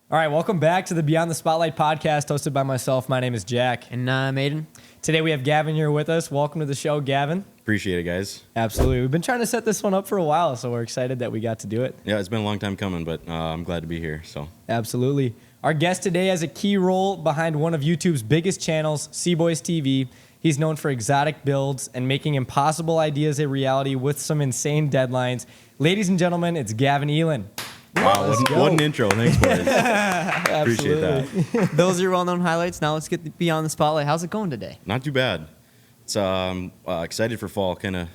All right, welcome back to the Beyond the Spotlight podcast hosted by myself. My name is Jack. And Aiden. Today we have Gavin here with us. Welcome to the show, Gavin. Appreciate it, guys. Absolutely. We've been trying to set this one up for a while, so we're excited that we got to do it. Yeah, it's been a long time coming, but I'm glad to be here. So Absolutely. Our guest today has a key role behind one of YouTube's biggest channels, CboysTV. He's known for exotic builds and making impossible ideas a reality with some insane deadlines. Ladies and gentlemen, it's Gavin Ehlen. wow, what an intro. Thanks, boys. Appreciate that. Those are your well-known highlights. Now let's get beyond the spotlight. How's it going today? Not too bad. It's excited for fall. Kind of,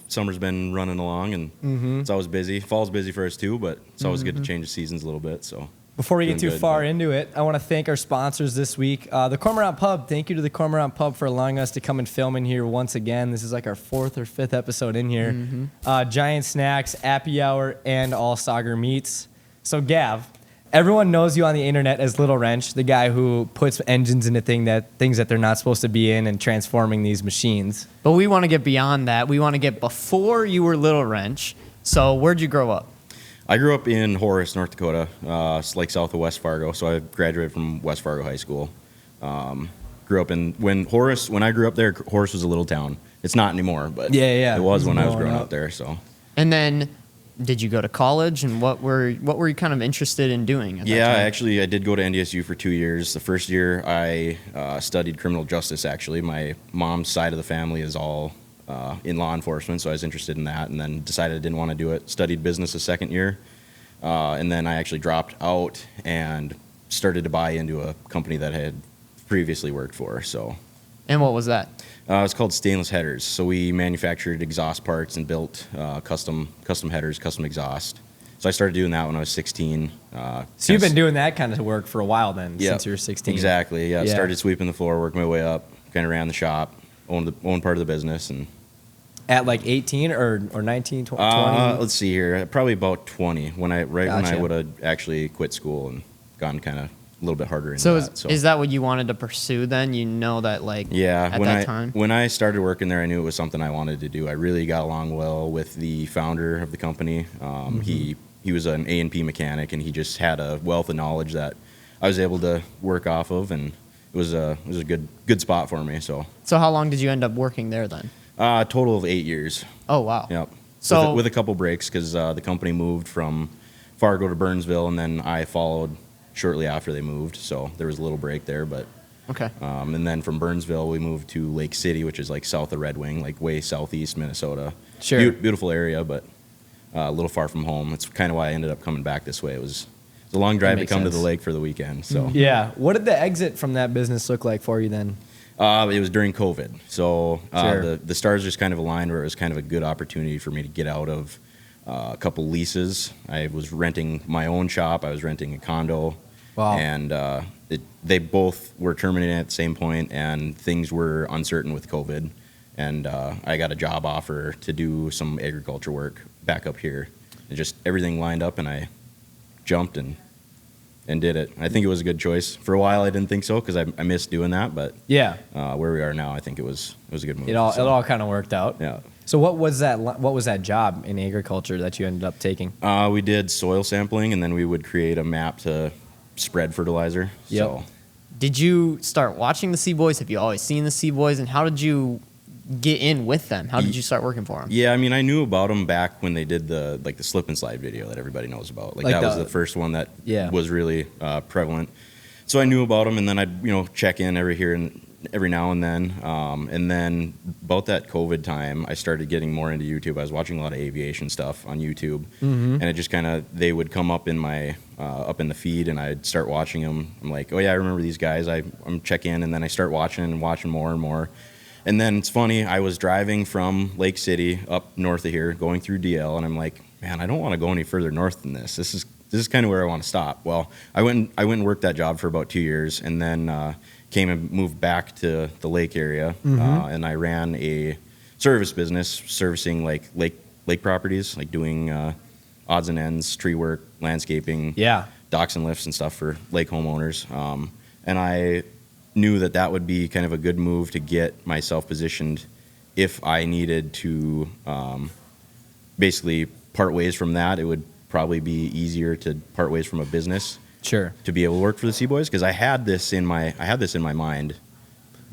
summer's been running along, and it's always busy. Fall's busy for us too, but it's always good to change the seasons a little bit. So Before we get doing too good, far but- into it, I want to thank our sponsors this week. The Cormorant Pub. Thank you to the Cormorant Pub for allowing us to come and film in here once again. This is like our 4th or 5th episode in here. Giant Snacks, Appy Hour, and All Sauger Meats. So, Gav, everyone knows you on the internet as Little Wrench, the guy who puts engines into things that they're not supposed to be in and transforming these machines. But we want to get beyond that. We want to get before you were Little Wrench. So where'd you grow up? I grew up in Horace, North Dakota, like south of West Fargo. So I graduated from West Fargo High School. Grew up when I grew up there, Horace was a little town. It's not anymore, but Yeah. it was when I was Growing growing up. up there. So. And then did you go to college? And what were you kind of interested in doing at that Yeah, time? I did go to NDSU for 2 years. The first year I studied criminal justice, actually. My mom's side of the family is all in law enforcement, so I was interested in that, and then decided I didn't want to do it. Studied business the second year, and then I actually dropped out and started to buy into a company that I had previously worked for. So And what was that? it's called Stainless Headers. So we manufactured exhaust parts and built custom headers, custom exhaust. So I started doing that when I was 16. So you've been doing that kind of work for a while then, Yeah, since you were 16. Exactly. Yeah. Yeah. Started sweeping the floor, worked my way up, kind of ran the shop, owned part of the business, and At like 18 or 19, 20? let's see here, probably about 20 when I Gotcha. would have actually quit school and gone kind of a little bit harder into So that. is that what you wanted to pursue then? You know that Yeah, at that time? when I started working there, I knew it was something I wanted to do. I really got along well with the founder of the company. He was an A&P mechanic, and he just had a wealth of knowledge that I was able to work off of, and it was a good spot for me. So So how long did you end up working there then? a total of 8 years. Oh, wow. Yep. So- with a couple breaks, because the company moved from Fargo to Burnsville, and then I followed shortly after they moved. So there was a little break there, but Okay. and then from Burnsville we moved to Lake City, which is like south of Red Wing, like way southeast Minnesota. Sure. Beautiful area, but a little far from home. It's kind of why I ended up coming back this way. It was a long drive to makes come to sense. the lake for the weekend. So Yeah. What did the exit from that business look like for you then? it was during COVID, so Sure. the stars just kind of aligned where it was kind of a good opportunity for me to get out of a couple leases. I was renting my own shop. I was renting a condo. Wow. And they both were terminated at the same point, and things were uncertain with COVID. And I got a job offer to do some agriculture work back up here. It just everything lined up, and I jumped and did it. I think it was a good choice. For a while, I didn't think so because I missed doing that, but Yeah. where we are now, I think it was a good move. It all So, kind of worked out. yeah. So what was that job in agriculture that you ended up taking? We did soil sampling, and then we would create a map to spread fertilizer. Yep. So Did you start watching the Seaboys? Have you always seen the Seaboys? And how did you get in with them? How did you start working for them? yeah, I mean, I knew about them back when they did the slip and slide video that everybody knows about. Like that was the first one that Yeah. was really prevalent. So I knew about them, and then I'd check in every now and then. And then about that COVID time, I started getting more into YouTube. I was watching a lot of aviation stuff on YouTube, and it just they would come up in my up in the feed, and I'd start watching them. I'm like, oh yeah, I remember these guys. I'm check in, and then I start watching more and more. And then it's funny, I was driving from Lake City up north of here, going through DL, and I'm like, man, I don't want to go any further north than this. This is kind of where I want to stop. Well, I went and worked that job for about 2 years, and then came and moved back to the lake area, and I ran a service business servicing like lake properties, like doing odds and ends, tree work, landscaping, Yeah. docks and lifts and stuff for lake homeowners. And I knew that would be kind of a good move to get myself positioned if I needed to basically part ways from that. It would probably be easier to part ways from a business Sure. to be able to work for the Seaboys, because I had this in my mind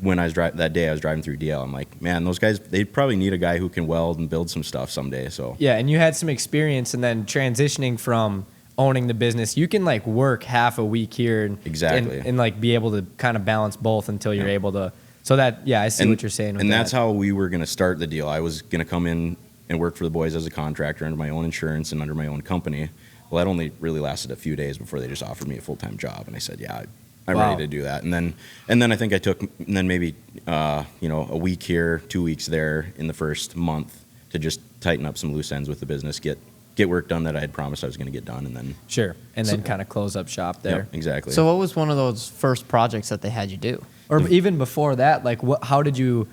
when I was that day I was driving through DL. I'm like, man, those guys, they probably need a guy who can weld and build some stuff someday. So Yeah, and you had some experience, and then transitioning from owning the business, you can like work half a week here and Exactly. and like be able to kind of balance both until you're able to. So that, yeah, I see what you're saying. With And that. that's how we were going to start the deal. I was going to come in and work for the boys as a contractor under my own insurance and under my own company. Well, that only really lasted a few days before they just offered me a full-time job, and I said, yeah, I'm Wow. ready to do that. And then I think I took maybe a week here, 2 weeks there in the first month to just tighten up some loose ends with the business, get work done that I had promised I was going to get done, and then Sure, and then kind of close up shop there. Yep, exactly. So what was one of those first projects that they had you do? Or even before that, like how did you?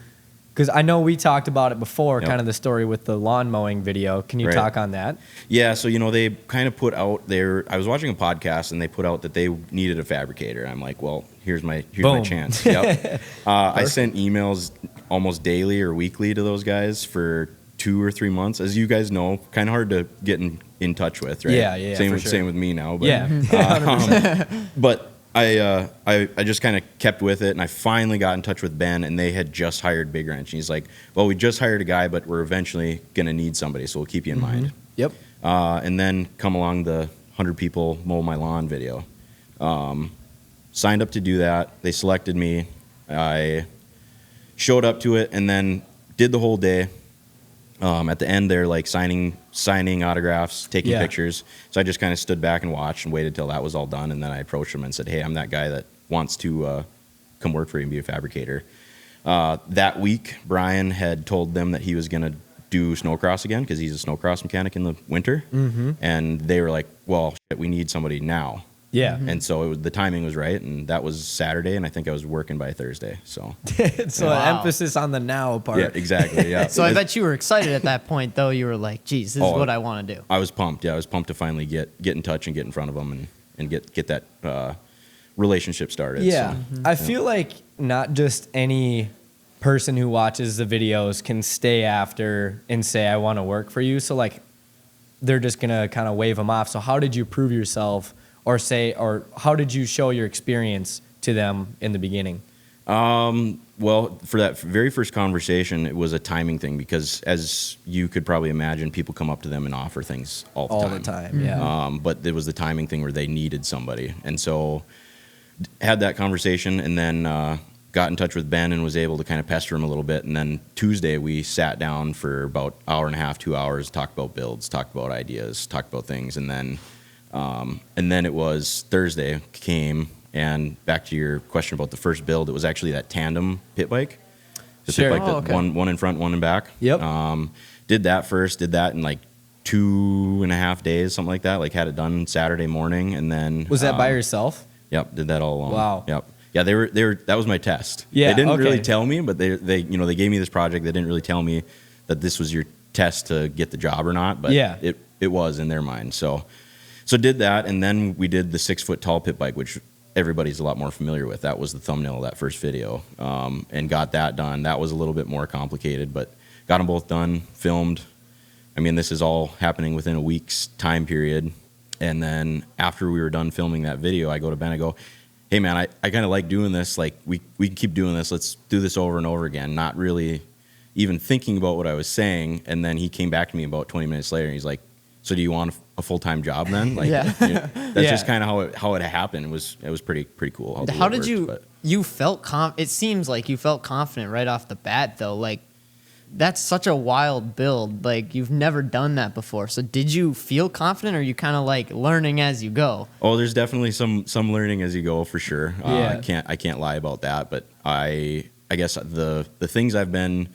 Because I know we talked about it before, Yep. kind of the story with the lawn mowing video. Can you Right. talk on that? Yeah, so they kind of put out I was watching a podcast and they put out that they needed a fabricator. I'm like, well, here's my Boom. chance. Yep. I sent emails almost daily or weekly to those guys for 2 or 3 months. As you guys know, kind of hard to get in touch with, right? Yeah, Same for with sure. same with me now, but Yeah. but I just kind of kept with it, and I finally got in touch with Ben, and they had just hired Big Wrench. And he's like, well, we just hired a guy, but we're eventually going to need somebody, so we'll keep you in mind. Yep. And then come along the 100 people mow my lawn video. Signed up to do that. They selected me. I showed up to it and then did the whole day. At the end, they're like signing autographs, taking Yeah. pictures. So I just kind of stood back and watched and waited till that was all done. And then I approached them and said, hey, I'm that guy that wants to come work for you and be a fabricator. That week, Brian had told them that he was going to do snowcross again because he's a snowcross mechanic in the winter. Mm-hmm. And they were like, well, shit, we need somebody now. Yeah. And so the timing was right, and that was Saturday, and I think I was working by Thursday. So So Wow. emphasis on the now part. yeah, exactly. Yeah. So I bet you were excited at that point, though. You were like, geez, this is Oh, what I want to do. I was pumped. Yeah, I was pumped to finally get in touch and get in front of them and get that relationship started. Yeah. So, I feel like not just any person who watches the videos can stay after and say, I want to work for you. So, like, they're just going to kind of wave them off. So, how did you prove yourself or how did you show your experience to them in the beginning? well, for that very first conversation, it was a timing thing because, as you could probably imagine, people come up to them and offer things all the time. Yeah. But it was the timing thing where they needed somebody. And so had that conversation and then got in touch with Ben and was able to kind of pester him a little bit. And then Tuesday we sat down for about hour and a half, 2 hours, talked about builds, talked about ideas, talked about things. And then it was Thursday came, and back to your question about the first build, it was actually that tandem pit bike. The Sure. pit bike Oh, that okay. one in front, one in back. Yep. Did that first, did that in like 2.5 days, something like that. Like had it done Saturday morning, and then Was that by yourself? Yep, did that all alone. Wow. Yep. Yeah, they were. That was my test. Yeah, They didn't okay. really tell me, but they gave me this project. They didn't really tell me that this was your test to get the job or not. But Yeah. it was in their mind. So did that, and then we did the 6-foot tall pit bike, which everybody's a lot more familiar with. That was the thumbnail of that first video, and got that done. That was a little bit more complicated, but got them both done, filmed. I mean, this is all happening within a week's time period. And then after we were done filming that video, I go to Ben, I go, hey man, I kind of like doing this. Like we can keep doing this. Let's do this over and over again. Not really even thinking about what I was saying. And then he came back to me about 20 minutes later and he's like, so do you want a full-time job then? Like, Yeah. That's Yeah. just kind of how it happened. It was pretty cool. How it did worked, you? but- You felt it seems like you felt confident right off the bat, though. Like that's such a wild build. Like you've never done that before. So did you feel confident, or are you kind of like learning as you go? Oh, there's definitely some learning as you go for sure. Yeah. I can't lie about that. But I guess the things I've been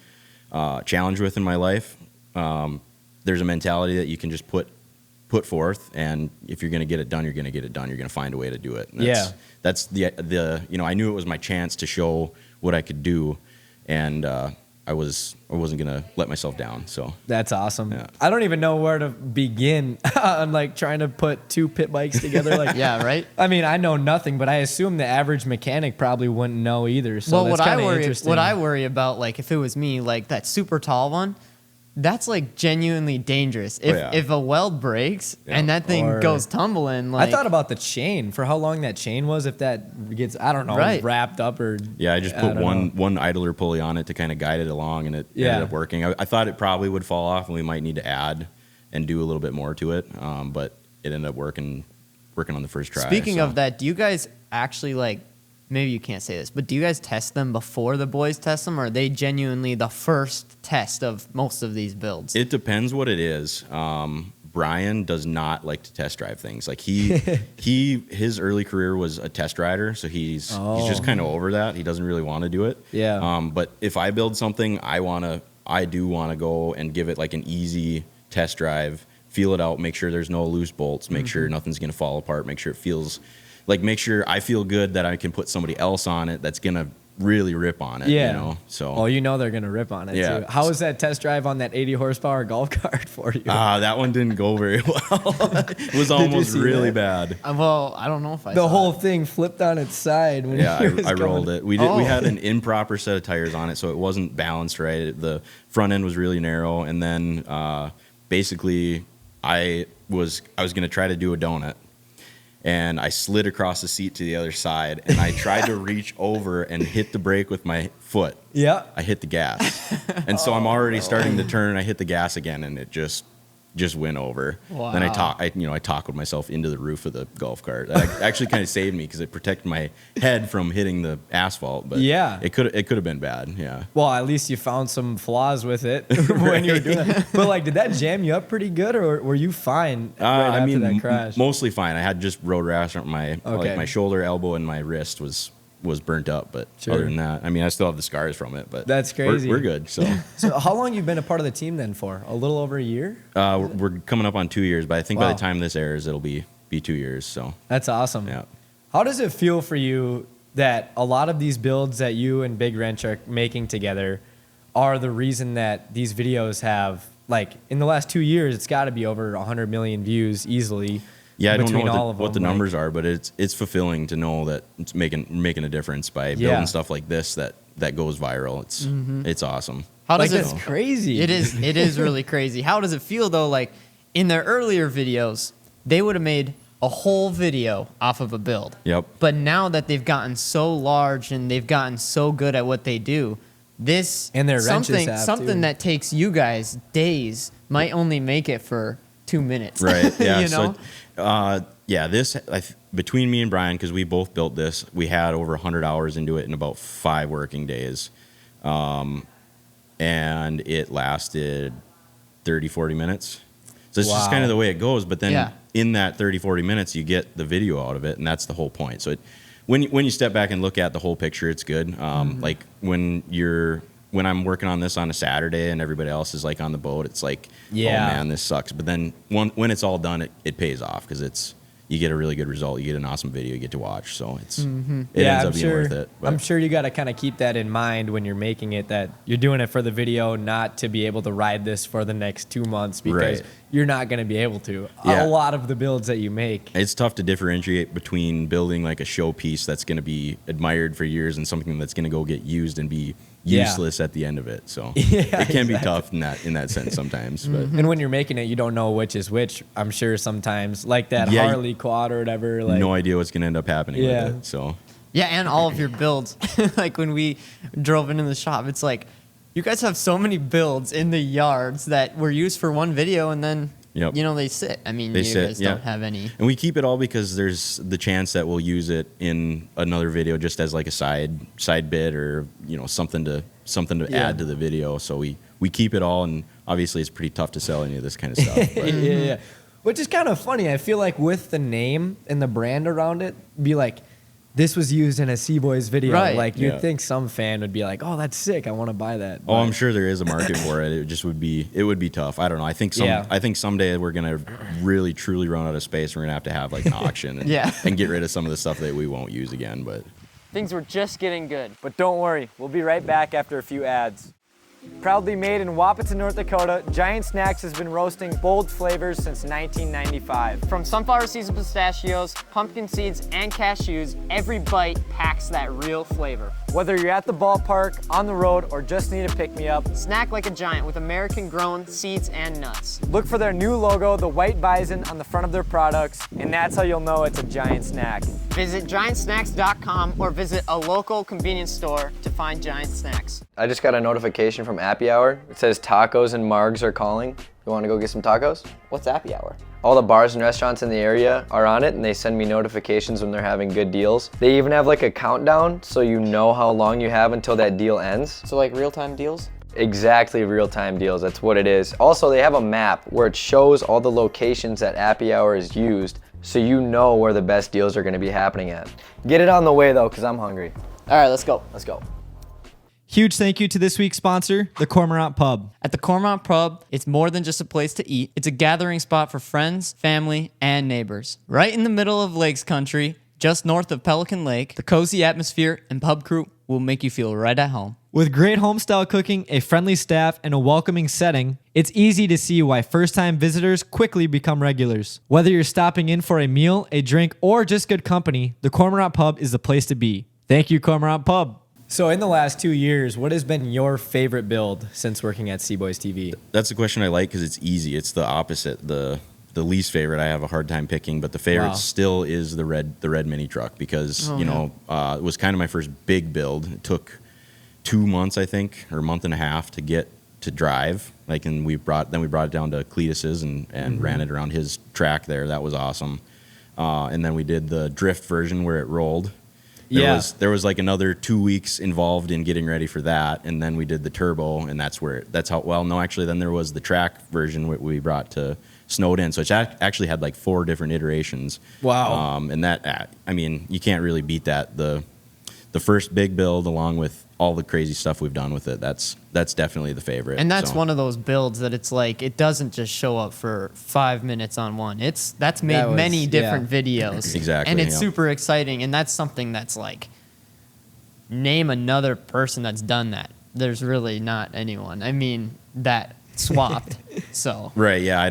challenged with in my life, there's a mentality that you can just put forth, and if you're going to get it done, you're going to get it done. You're going to find a way to do it. And that's the I knew it was my chance to show what I could do, and I wasn't going to let myself down. So That's awesome. Yeah. I don't even know where to begin on like trying to put two pit bikes together. Like, Yeah, right. I mean, I know nothing, but I assume the average mechanic probably wouldn't know either. So Well, that's what kind of interesting. I worry about, like if it was me, like that super tall one, that's like genuinely dangerous. If a weld breaks and that thing Or- goes tumbling, like I thought about the chain for how long that chain was. If that gets, I don't know, Right. wrapped up or Yeah, I just put one idler pulley on it to kind of guide it along, and it ended up working. I thought it probably would fall off, and we might need to add and do a little bit more to it, but it ended up working on the first try. Speaking of that, do you guys actually like? Maybe you can't say this, but do you guys test them before the boys test them, or are they genuinely the first test of most of these builds? It depends what it is. Brian does not like to test drive things. Like his early career was a test rider, so he's just kind of over that. He doesn't really want to do it. Yeah. But if I build something, I do want to go and give it like an easy test drive, feel it out, make sure there's no loose bolts, make sure nothing's gonna fall apart, make sure it feels like, make sure I feel good that I can put somebody else on it that's gonna really rip on it. Yeah. You know. So. Oh, you know they're gonna rip on it Yeah. too. How was that test drive on that 80 horsepower golf cart for you? That one didn't go very well. It was almost see really that? bad. Well, I don't know if I The saw whole it. thing flipped on its side when Yeah, he was I going. rolled it. We had an improper set of tires on it, so it wasn't balanced right. The front end was really narrow, and then basically I was going to try to do a donut, and I slid across the seat to the other side, and I tried to reach over and hit the brake with my foot. Yeah. I hit the gas, and so I'm already starting to turn. I hit the gas again, and it just went over. Wow. Then I tackled myself into the roof of the golf cart. That actually kind of saved me because it protected my head from hitting the asphalt. But Yeah. it could have been bad. Yeah. Well, at least you found some flaws with it when you were doing it. But like, did that jam you up pretty good, or were you fine right after that crash? Mostly fine. I had just road rash on my my shoulder, elbow, and my wrist was burnt up. But other than that, I mean, I still have the scars from it. But That's crazy. We're good. So So how long you been a part of the team then for? A little over a year? we're coming up on 2 years. But I think by Wow. the time this airs, it'll be 2 years. So That's awesome. yeah. How does it feel for you that a lot of these builds that you and Big Wrench are making together are the reason that these videos have, like, in the last 2 years, it's got to be over 100 million views easily. Yeah, I don't know between all of what the them, numbers are, but it's fulfilling to know that it's making a difference by building stuff like this that goes viral. It's awesome. How Like, does that's it? crazy. It is really crazy. How does it feel though? Like in their earlier videos, they would have made a whole video off of a build. Yep. But now that they've gotten so large and they've gotten so good at what they do, this And their wrenches have, something too. that takes you guys days might only make it for 2 minutes. Right. Yeah. You know? So, this between me and Brian, because we both built this, we had over 100 hours into it in about 5 working days, and it lasted 30, 40 minutes. So it's just Wow. kind of the way it goes. But then Yeah. in that 30, 40 minutes, you get the video out of it, and that's the whole point. So when you step back and look at the whole picture, it's good. Like when I'm working on this on a Saturday and everybody else is like on the boat, it's like, Yeah. oh man, this sucks. But then when it's all done, it pays off because you get a really good result. You get an awesome video you get to watch. So it ends up being worth it. But I'm sure you got to kind of keep that in mind when you're making it, that you're doing it for the video, not to be able to ride this for the next 2 months, because Right. you're not going to be able to. Yeah. A lot of the builds that you make. it's tough to differentiate between building like a showpiece that's going to be admired for years and something that's going to go get used and be Yeah. useless at the end of it. So Yeah, it can be exactly. tough in that sense sometimes. But And when you're making it, you don't know which is which. I'm sure sometimes, like that Yeah, Harley quad or whatever. Like, no idea what's going to end up happening Yeah. with it. So Yeah, and all of your builds. Like when we drove into the shop, it's like you guys have so many builds in the yards that were used for one video, and then Yep. they sit. I mean, They you sit, guys yeah. don't have any. And we keep it all because there's the chance that we'll use it in another video just as like a side bit or something to Yeah. add to the video. So we keep it all, and obviously it's pretty tough to sell any of this kind of stuff. But yeah. Which is kind of funny. I feel like with the name and the brand around it, be like, this was used in a CBoys video. Right. Like, you'd Yeah. think some fan would be like, oh, that's sick. I want to buy that. oh, I'm sure there is a market for it. It just would be tough. I don't know. I think someday we're gonna really truly run out of space. We're gonna have like an auction and, Yeah. and get rid of some of the stuff that we won't use again. But Things were just getting good. But don't worry. We'll be right back after a few ads. Proudly made in Wapaton, North Dakota, Giant Snacks has been roasting bold flavors since 1995. From sunflower seeds and pistachios, pumpkin seeds, and cashews, every bite packs that real flavor. Whether you're at the ballpark, on the road, or just need a pick-me-up, Snack like a giant with American-grown seeds and nuts. look for their new logo, the white bison, on the front of their products, and that's how you'll know it's a Giant Snack. Visit giantsnacks.com or visit a local convenience store to find Giant Snacks. I just got a notification from Happy Hour. It says tacos and margs are calling. You want to go get some tacos? What's Happy Hour? All the bars and restaurants in the area are on it, and they send me notifications when they're having good deals. They even have like a countdown so you know how long you have until that deal ends. So like real-time deals? Exactly, real-time deals, that's what it is. Also, they have a map where it shows all the locations that Happy Hour is used, so you know where the best deals are gonna be happening at. Get it on the way though, because I'm hungry. All right, let's go. Let's go. Huge thank you to this week's sponsor, the Cormorant Pub. At the Cormorant Pub, it's more than just a place to eat. It's a gathering spot for friends, family, and neighbors. Right in the middle of Lakes Country, just north of Pelican Lake, the cozy atmosphere and pub crew will make you feel right at home. With great homestyle cooking, a friendly staff, and a welcoming setting, it's easy to see why first-time visitors quickly become regulars. Whether you're stopping in for a meal, a drink, or just good company, the Cormorant Pub is the place to be. Thank you, Cormorant Pub. So in the last 2 years, what has been your favorite build since working at CboysTV? That's a question I like because it's easy. It's the opposite. The least favorite I have a hard time picking, but the favorite still is the red mini truck because it was kind of my first big build. It took 2 months, I think, or a month and a half to get to drive. And we brought it down to Cletus's and ran it around his track there. That was awesome. And then we did the drift version where it rolled. There was like another 2 weeks involved in getting ready for that, and then we did the turbo, and then there was the track version we brought to Snowden. So it actually had like 4 different iterations. Wow. And that, you can't really beat that. The first big build, along with all the crazy stuff we've done with it, that's definitely the favorite. And that's one of those builds that it's like, it doesn't just show up for 5 minutes on one. That's made many different videos. Exactly. And it's super exciting. And that's something that's like, name another person that's done that. There's really not anyone. That swapped. So. Right. Yeah.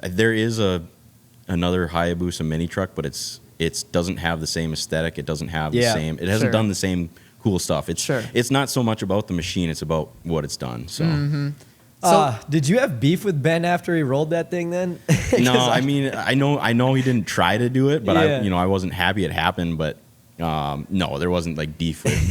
There is another Hayabusa mini truck, but it doesn't have the same aesthetic. It doesn't have the same. It hasn't done the same cool stuff. It's not so much about the machine. It's about what it's done. So. Did you have beef with Ben after he rolled that thing then? No, I know he didn't try to do it, but I wasn't happy it happened. But no, there wasn't like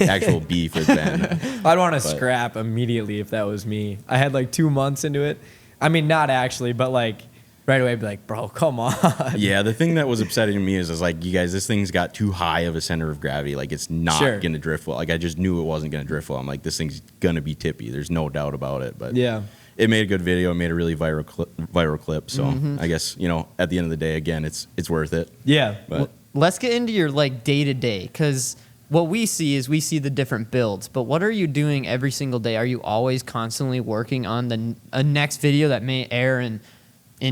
actual beef with Ben. I'd want to scrap immediately if that was me. I had like 2 months into it. Not actually, but like right away, I'd be like, bro, come on. Yeah, the thing that was upsetting to me is like, you guys, this thing's got too high of a center of gravity. Like, it's not going to drift well. Like, I just knew it wasn't going to drift well. I'm like, this thing's going to be tippy. There's no doubt about it. But yeah, it made a good video. It made a really viral clip. So I guess, at the end of the day, again, it's worth it. Yeah. But let's get into your like day-to-day, because what we see the different builds, but what are you doing every single day? Are you always constantly working on a next video that may air in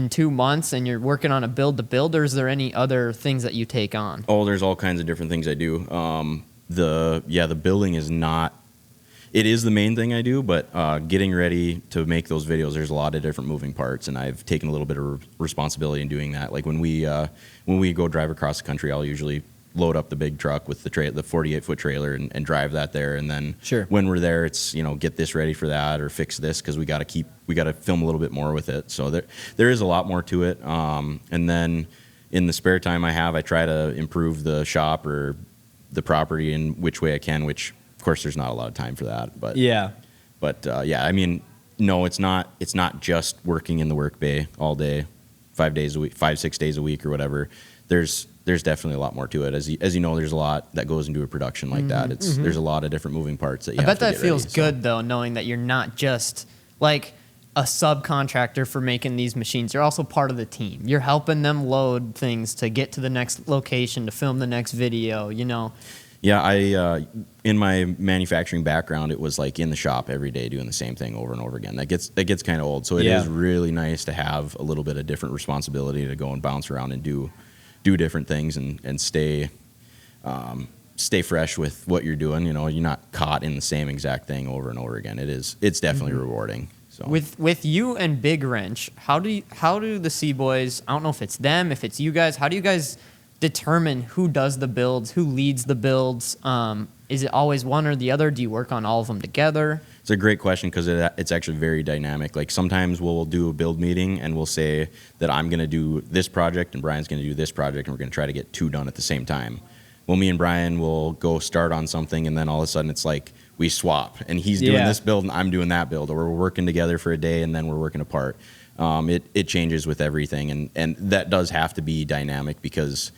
2 months, and you're working on a build to build, or is there any other things that you take on? Oh, there's all kinds of different things I do. The building is not, it is the main thing I do, but getting ready to make those videos, there's a lot of different moving parts, and I've taken a little bit of responsibility in doing that. Like when we go drive across the country, I'll usually load up the big truck with the 48-foot trailer and drive that there, and then when we're there, it's get this ready for that or fix this because we got to film a little bit more with it. So there is a lot more to it. And then in the spare time I have, I try to improve the shop or the property in which way I can. Which of course there's not a lot of time for that. But no, it's not just working in the work bay all day, 5 days a week, 5-6 days a week or whatever. There's definitely a lot more to it. As you know, there's a lot that goes into a production like that. There's a lot of different moving parts that you have to get ready. I bet that feels good, though, knowing that you're not just like a subcontractor for making these machines. You're also part of the team. You're helping them load things to get to the next location, to film the next video, Yeah, I in my manufacturing background, it was like in the shop every day doing the same thing over and over again. That gets kind of old. So it is really nice to have a little bit of different responsibility to go and bounce around and do different things and stay stay fresh with what you're doing. You know, you're not caught in the same exact thing over and over again. It's definitely rewarding. So With you and Big Wrench, how do the C-Boys, I don't know if it's them, if it's you guys, how do you guys determine who does the builds, who leads the builds? Is it always one or the other? Do you work on all of them together? it's a great question because it's actually very dynamic. Like sometimes we'll do a build meeting and we'll say that I'm going to do this project and Brian's going to do this project and we're going to try to get 2 done at the same time. Well, me and Brian will go start on something and then all of a sudden it's like we swap and he's doing this build and I'm doing that build, or we're working together for a day and then we're working apart. It changes with everything, and that does have to be dynamic because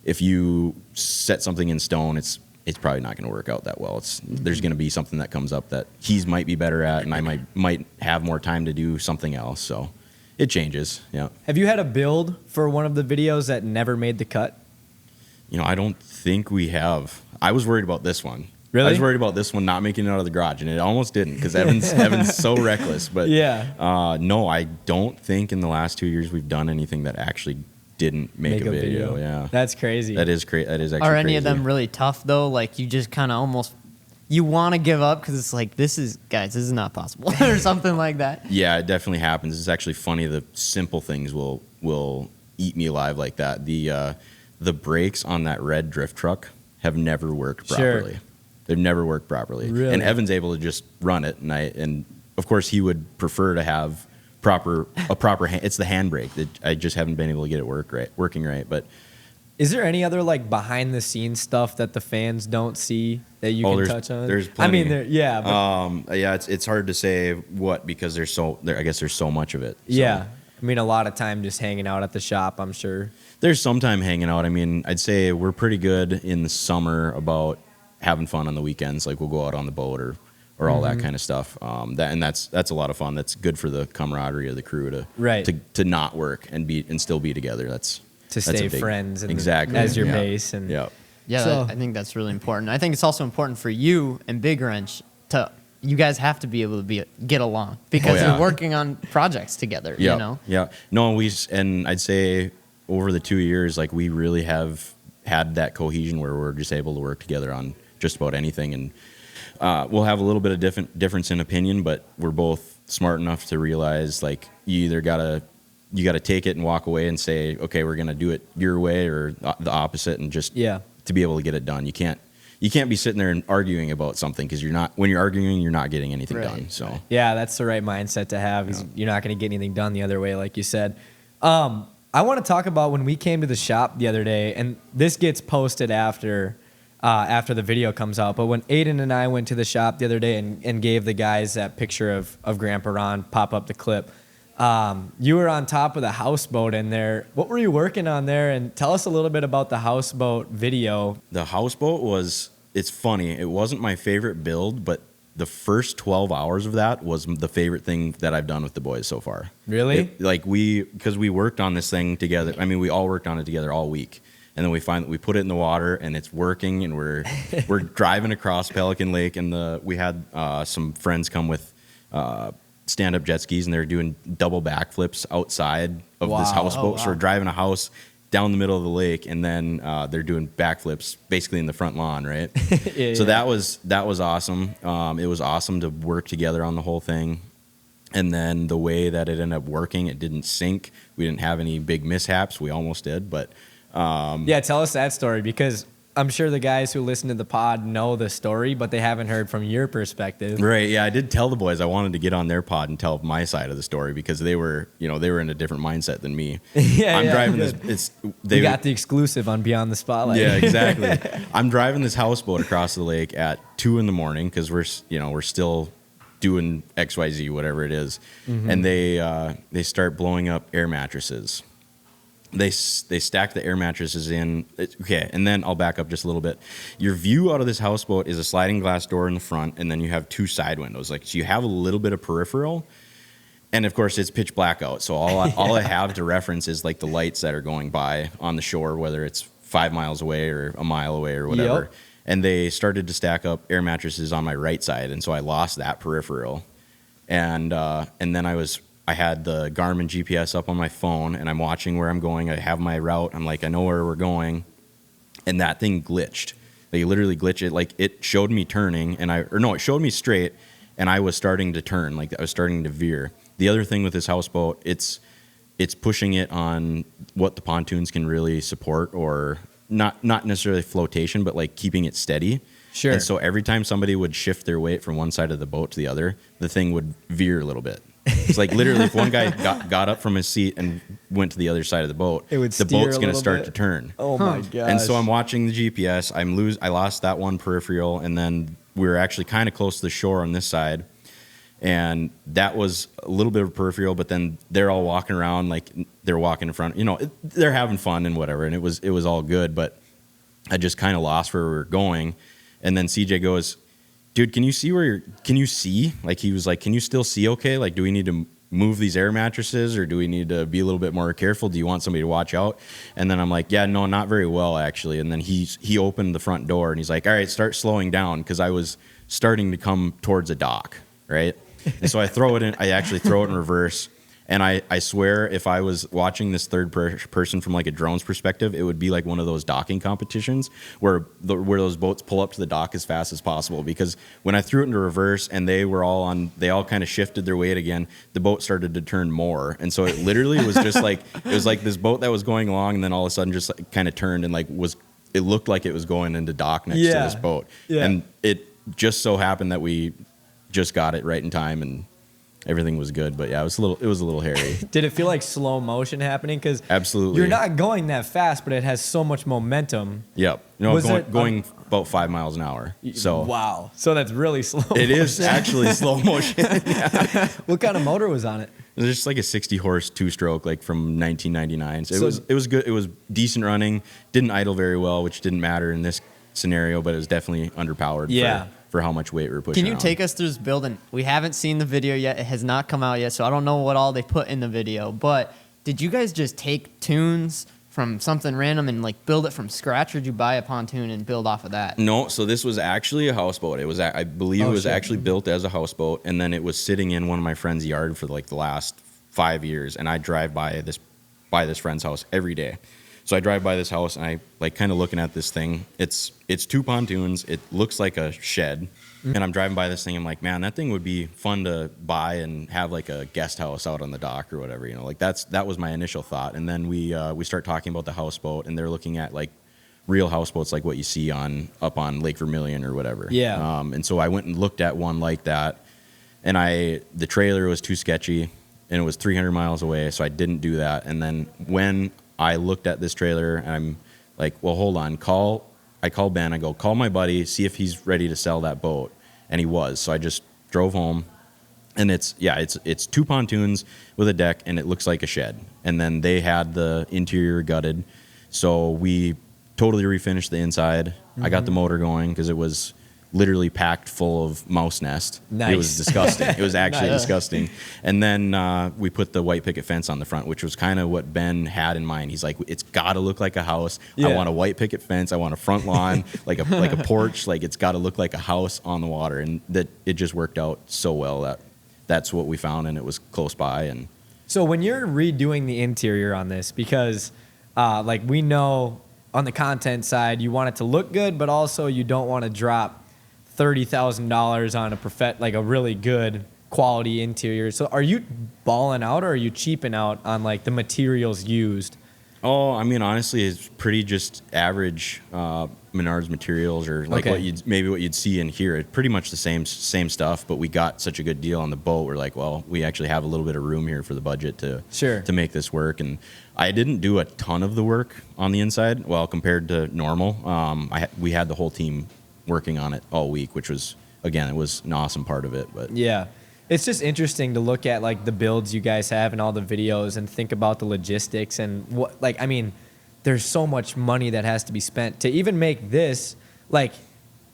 if you set something in stone, it's probably not going to work out that well. There's going to be something that comes up that he's might be better at, and I might have more time to do something else. So it changes. Yeah. Have you had a build for one of the videos that never made the cut? You know, I don't think we have. I was worried about this one. Really? I was worried about this one not making it out of the garage, and it almost didn't because Evan's so reckless. But no, I don't think in the last 2 years we've done anything that actually didn't make a video. Yeah, that's crazy. That is crazy. That is actually. Are any crazy. of them really tough though? Like you just kind of almost you want to give up because it's like this is not possible or something like that. Yeah, it definitely happens. It's actually funny. The simple things will eat me alive like that. The brakes on that red drift truck have never worked properly. Sure. They've never worked properly. Really? And Evan's able to just run it, and of course he would prefer to have a proper hand. It's the handbrake that I just haven't been able to get it working right. But is there any other like behind the scenes stuff that the fans don't see that you can touch on? There's plenty. I mean, it's hard to say what because I guess there's so much of it. So. Yeah. I mean, a lot of time just hanging out at the shop, I'm sure. There's some time hanging out. I mean, I'd say we're pretty good in the summer about having fun on the weekends. Like we'll go out on the boat or all that kind of stuff. That's a lot of fun. That's good for the camaraderie of the crew to not work and still be together. That's stay friends and exactly as your base and I think that's really important. I think it's also important for you and Big Wrench you guys have to be able to get along because you're working on projects together. Yeah. You know. Yeah. No, and I'd say over the 2 years, like we really have had that cohesion where we're just able to work together on just about anything, and we'll have a little bit of difference in opinion, but we're both smart enough to realize like you either gotta take it and walk away and say, okay, we're gonna do it your way or the opposite, and just to be able to get it done. You can't be sitting there and arguing about something because when you're arguing, you're not getting anything done. So yeah, that's the right mindset to have. You're not going to get anything done the other way, like you said. I want to talk about when we came to the shop the other day, and this gets posted after the video comes out. But when Aiden and I went to the shop the other day and gave the guys that picture of Grandpa Ron, pop up the clip, you were on top of the houseboat in there. What were you working on there? And tell us a little bit about the houseboat video. The houseboat it's funny. It wasn't my favorite build, but the first 12 hours of that was the favorite thing that I've done with the boys so far. Really? Because we worked on this thing together. I mean, we all worked on it together all week. And then we find that we put it in the water and it's working, and we're driving across Pelican Lake, and we had some friends come with stand-up jet skis, and they're doing double backflips outside of this houseboat. So we're driving a house down the middle of the lake, and then they're doing backflips basically in the front lawn, right? So that was awesome. It was awesome to work together on the whole thing. And then the way that it ended up working, it didn't sink. We didn't have any big mishaps. We almost did, but tell us that story, because I'm sure the guys who listen to the pod know the story, but they haven't heard from your perspective. Right. Yeah, I did tell the boys I wanted to get on their pod and tell my side of the story because they were in a different mindset than me. I'm driving this. They got the exclusive on Beyond the Spotlight. Yeah, exactly. I'm driving this houseboat across the lake at 2 a.m. because we're still doing XYZ, whatever it is, and they start blowing up air mattresses. They stack the air mattresses in. Okay, and then I'll back up just a little bit. Your view out of this houseboat is a sliding glass door in the front, and then you have 2 side windows. So you have a little bit of peripheral, and of course it's pitch black out. So all I have to reference is like the lights that are going by on the shore, whether it's 5 miles away or a mile away or whatever. Yep. And they started to stack up air mattresses on my right side, and so I lost that peripheral, and then I had the Garmin GPS up on my phone, and I'm watching where I'm going. I have my route. I'm like, I know where we're going. And that thing glitched. They literally glitch it. Like it showed me turning it showed me straight and I was starting to turn, like I was starting to veer. The other thing with this houseboat, it's pushing it on what the pontoons can really support, or not necessarily flotation, but like keeping it steady. Sure. And so every time somebody would shift their weight from one side of the boat to the other, the thing would veer a little bit. It's like literally if one guy got up from his seat and went to the other side of the boat, the boat's going to start to turn. Oh my gosh. And so I'm watching the GPS. I lost that one peripheral, and then we were actually kind of close to the shore on this side. And that was a little bit of peripheral, but then they're all walking around like they're walking in front. They're having fun and whatever, and it was all good. But I just kind of lost where we were going. And then CJ goes, dude, can you see? Like, he was like, can you still see okay? Like, do we need to move these air mattresses, or do we need to be a little bit more careful? Do you want somebody to watch out? And then I'm like, yeah, no, not very well, actually. And then he opened the front door, and he's like, all right, start slowing down, because I was starting to come towards a dock, right? And so I actually throw it in reverse. And I swear, if I was watching this third person from like a drone's perspective, it would be like one of those docking competitions where those boats pull up to the dock as fast as possible. Because when I threw it into reverse and they all kind of shifted their weight again, the boat started to turn more. And so it literally was just like, it was like this boat that was going along, and then all of a sudden just like kind of turned and it looked like it was going into dock next to this boat. Yeah. And it just so happened that we just got it right in time, and everything was good. But yeah, it was a little hairy. Did it feel like slow motion happening? Because absolutely, you're not going that fast, but it has so much momentum. Yep. Going about 5 miles an hour. So wow. So that's really slow. It is actually slow motion. Yeah. What kind of motor was on it? It was just like a 60 horse 2-stroke, like from 1999. So it was good. It was decent running. Didn't idle very well, which didn't matter in this scenario, but it was definitely underpowered. Yeah. For how much weight we were pushing. Can you take us through this building? We haven't seen the video yet. It has not come out yet, so I don't know what all they put in the video. But did you guys just take tunes from something random and like build it from scratch, or did you buy a pontoon and build off of that? No, so this was actually a houseboat. It was, I believe, it was actually built as a houseboat, and then it was sitting in one of my friend's yard for like the last 5 years, and I drive by this friend's house every day. So I drive by this house, and I like kind of looking at this thing. It's 2 pontoons. It looks like a shed. And I'm driving by this thing. I'm like, man, that thing would be fun to buy and have like a guest house out on the dock or whatever. Like that was my initial thought. And then we start talking about the houseboat, and they're looking at like real houseboats, like what you see up on Lake Vermilion or whatever. Yeah. And so I went and looked at one like that, and the trailer was too sketchy, and it was 300 miles away, so I didn't do that. And then when I looked at this trailer, and I'm like, well, hold on. I call Ben. I go, call my buddy, see if he's ready to sell that boat. And he was. So I just drove home. And it's 2 pontoons with a deck, and it looks like a shed. And then they had the interior gutted. So we totally refinished the inside. Mm-hmm. I got the motor going because it was literally packed full of mouse nest. Nice. It was disgusting. It was actually Nice. disgusting. And then we put the white picket fence on the front, which was kind of what Ben had in mind. He's like, it's got to look like a house. Yeah. I want a white picket fence. I want a front lawn, like a porch. Like it's got to look like a house on the water. And that it just worked out so well that's what we found, and it was close by. And So when you're redoing the interior on this, because like we know on the content side, you want it to look good, but also you don't want to drop $30,000 on a really good quality interior. So are you balling out, or are you cheaping out on like the materials used? Oh, I mean, honestly, it's pretty just average Menards materials, or like what you'd see in here. It's pretty much the same stuff, but we got such a good deal on the boat. We're like, well, we actually have a little bit of room here for the budget to make this work. And I didn't do a ton of the work on the inside, well, compared to normal. We had the whole team working on it all week, which was, again, it was an awesome part of it. But yeah, it's just interesting to look at like the builds you guys have and all the videos, and think about the logistics and what, like, I mean, there's so much money that has to be spent to even make this. Like,